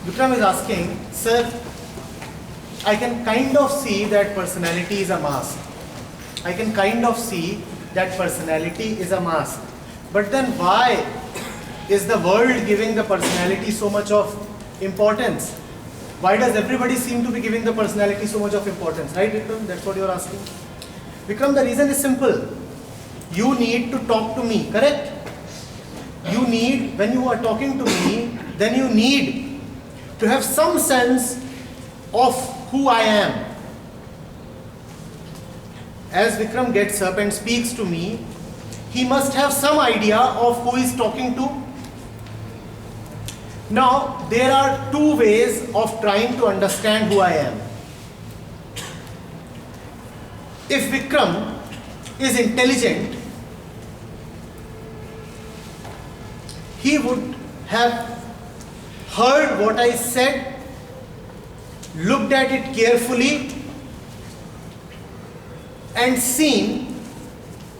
Vikram is asking, sir, I can kind of see that personality is a mask. I can kind of see that personality is a mask. But then why is the world giving the personality so much of importance? Why does everybody seem to be giving the personality so much of importance? Right, Vikram? That's what you're asking. Vikram, the reason is simple. You need to talk to me, correct? You need, when you are talking to me, then you need to have some sense of who I am. As Vikram gets up and speaks to me, he must have some idea of who he's talking to. Now, there are two ways of trying to understand who I am. If Vikram is intelligent, he would have heard what I said, looked at it carefully, and seen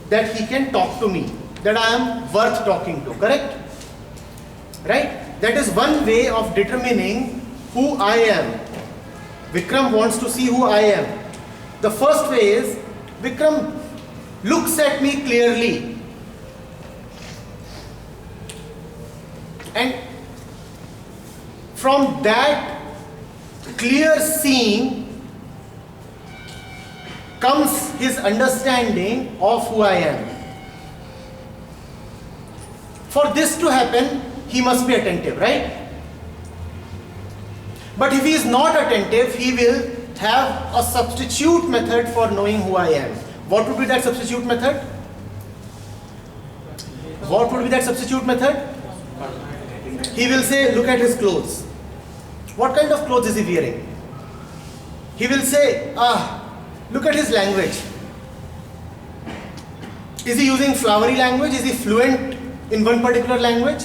that he can talk to me, that I am worth talking to, correct? Right? That is one way of determining who I am. Vikram wants to see who I am. The first way is, Vikram looks at me clearly. And from that clear seeing comes his understanding of who I am. For this to happen, he must be attentive, right? But if he is not attentive, he will have a substitute method for knowing who I am. What would be that substitute method? What would be that substitute method? He will say, look at his clothes. What kind of clothes is he wearing? He will say, look at his language. Is he using flowery language? Is he fluent in one particular language?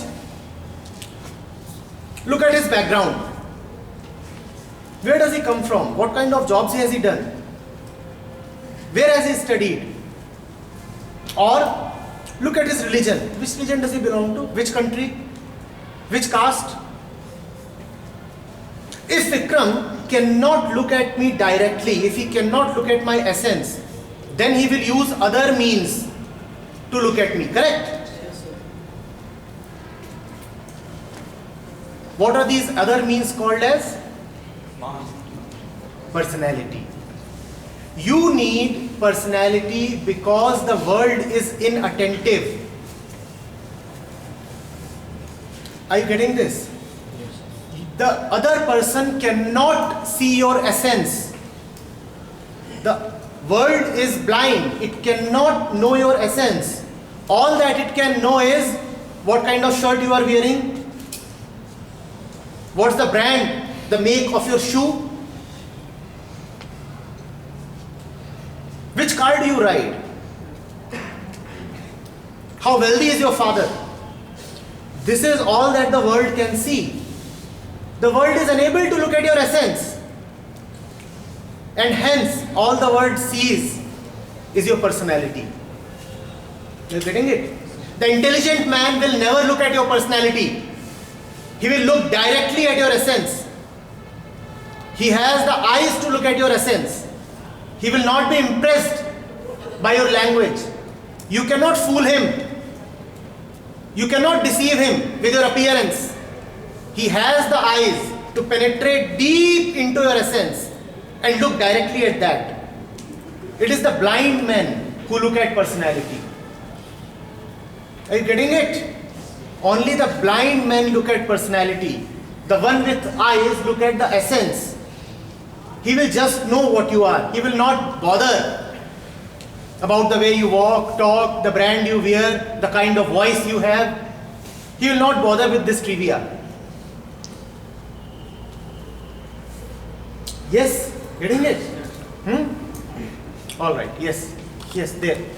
Look at his background. Where does he come from? What kind of jobs has he done? Where has he studied? Or look at his religion. Which religion does he belong to? Which country? Which caste? If Vikram cannot look at me directly, if he cannot look at my essence, then he will use other means to look at me, correct? What are these other means called as? Personality. You need personality because the world is inattentive. Are you getting this? The other person cannot see your essence. The world is blind. It cannot know your essence. All that it can know is what kind of shirt you are wearing, what's the brand, the make of your shoe, which car do you ride, how wealthy is your father. This is all that the world can see. The world is unable to look at your essence. And hence, all the world sees is your personality. You're getting it? The intelligent man will never look at your personality. He will look directly at your essence. He has the eyes to look at your essence. He will not be impressed by your language. You cannot fool him. You cannot deceive him with your appearance. He has the eyes to penetrate deep into your essence and look directly at that. It is the blind men who look at personality. Are you getting it? Only the blind men look at personality. The one with eyes look at the essence. He will just know what you are. He will not bother about the way you walk, talk, the brand you wear, the kind of voice you have. He will not bother with this trivia. Yes, getting it? All right, yes, there.